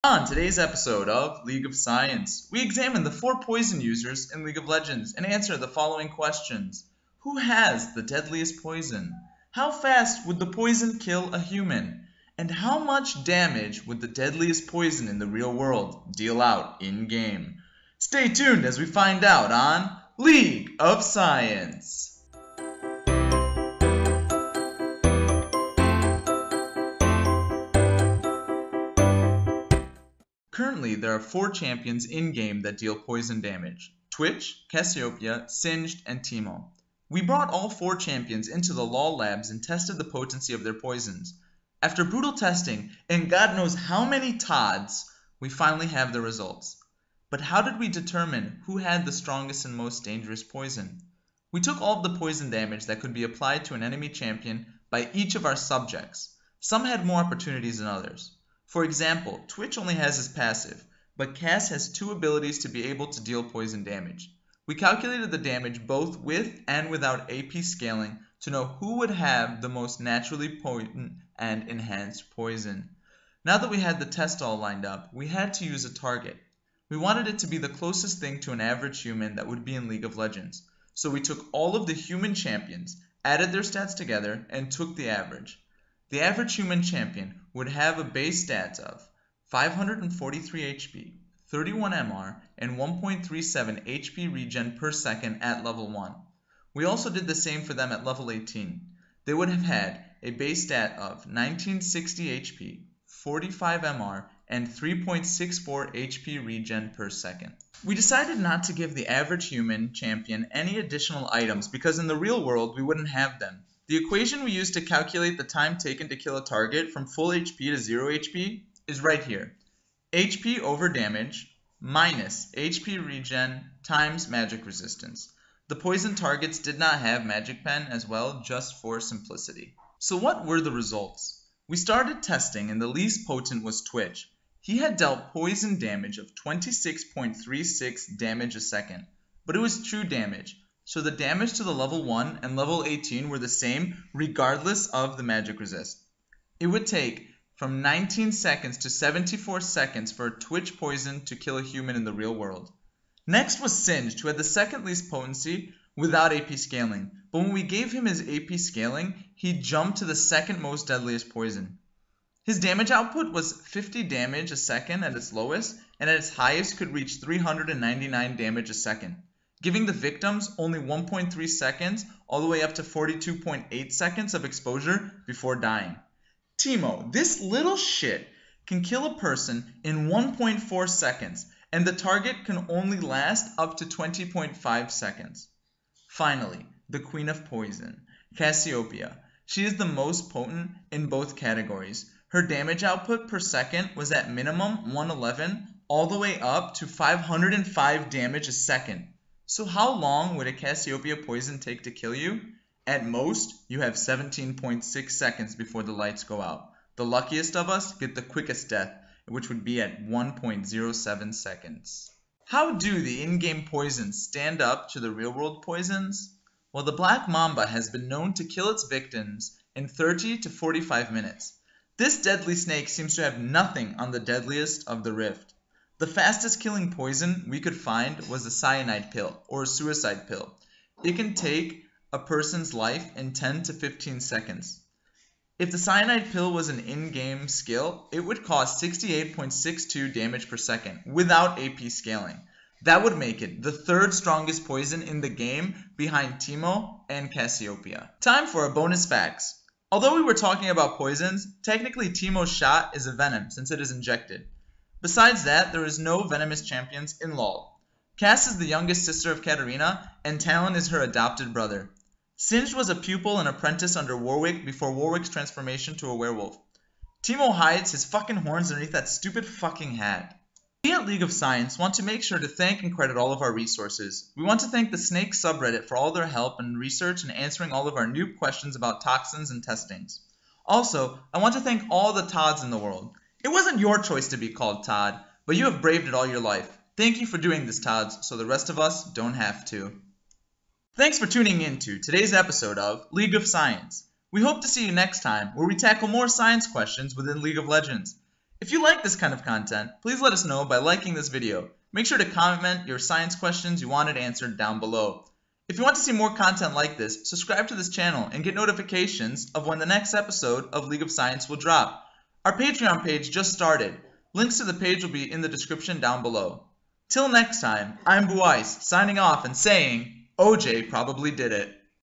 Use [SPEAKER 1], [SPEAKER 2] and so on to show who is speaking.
[SPEAKER 1] On today's episode of League of Science, we examine the 4 poison users in League of Legends and answer the following questions. Who has the deadliest poison? How fast would the poison kill a human? And how much damage would the deadliest poison in the real world deal out in-game? Stay tuned as we find out on League of Science. Currently, there are 4 champions in-game that deal poison damage: Twitch, Cassiopeia, Singed, and Teemo. We brought all 4 champions into the LoL labs and tested the potency of their poisons. After brutal testing, and God knows how many TODs, we finally have the results. But how did we determine who had the strongest and most dangerous poison? We took all of the poison damage that could be applied to an enemy champion by each of our subjects. Some had more opportunities than others. For example, Twitch only has his passive, but Cass has 2 abilities to be able to deal poison damage. We calculated the damage both with and without AP scaling to know who would have the most naturally potent and enhanced poison. Now that we had the test all lined up, we had to use a target. We wanted it to be the closest thing to an average human that would be in League of Legends. So we took all of the human champions, added their stats together, and took the average. The average human champion would have a base stats of 543 HP, 31 MR, and 1.37 HP regen per second at level 1. We also did the same for them at level 18. They would have had a base stat of 1960 HP, 45 MR, and 3.64 HP regen per second. We decided not to give the average human champion any additional items because in the real world we wouldn't have them. The equation we used to calculate the time taken to kill a target from full HP to 0 HP is right here. HP over damage minus HP regen times magic resistance. The poison targets did not have magic pen as well, just for simplicity. So what were the results? We started testing and the least potent was Twitch. He had dealt poison damage of 26.36 damage a second, but it was true damage. So the damage to the level 1 and level 18 were the same regardless of the magic resist. It would take from 19 seconds to 74 seconds for a Twitch poison to kill a human in the real world. Next was Singed, who had the second least potency without AP scaling, but when we gave him his AP scaling, he jumped to the second most deadliest poison. His damage output was 50 damage a second at its lowest, and at its highest could reach 399 damage a second, giving the victims only 1.3 seconds all the way up to 42.8 seconds of exposure before dying. Teemo, this little shit, can kill a person in 1.4 seconds, and the target can only last up to 20.5 seconds. Finally, the Queen of Poison, Cassiopeia. She is the most potent in both categories. Her damage output per second was at minimum 111 all the way up to 505 damage a second. So how long would a Cassiopeia poison take to kill you? At most, you have 17.6 seconds before the lights go out. The luckiest of us get the quickest death, which would be at 1.07 seconds. How do the in-game poisons stand up to the real-world poisons? Well, the Black Mamba has been known to kill its victims in 30 to 45 minutes. This deadly snake seems to have nothing on the deadliest of the Rift. The fastest killing poison we could find was a cyanide pill, or a suicide pill. It can take a person's life in 10 to 15 seconds. If the cyanide pill was an in-game skill, it would cause 68.62 damage per second without AP scaling. That would make it the 3rd strongest poison in the game behind Teemo and Cassiopeia. Time for our bonus facts. Although we were talking about poisons, technically Teemo's shot is a venom since it is injected. Besides that, there is no venomous champions in LoL. Cass is the youngest sister of Katarina, and Talon is her adopted brother. Singed was a pupil and apprentice under Warwick before Warwick's transformation to a werewolf. Teemo hides his fucking horns underneath that stupid fucking hat. We at League of Science want to make sure to thank and credit all of our resources. We want to thank the Snake subreddit for all their help in research and answering all of our new questions about toxins and testings. Also, I want to thank all the Todds in the world. It wasn't your choice to be called Todd, but you have braved it all your life. Thank you for doing this, Todds, so the rest of us don't have to. Thanks for tuning in to today's episode of League of Science. We hope to see you next time, where we tackle more science questions within League of Legends. If you like this kind of content, please let us know by liking this video. Make sure to comment your science questions you wanted answered down below. If you want to see more content like this, subscribe to this channel and get notifications of when the next episode of League of Science will drop. Our Patreon page just started. Links to the page will be in the description down below. Till next time, I'm Buice, signing off and saying, OJ probably did it.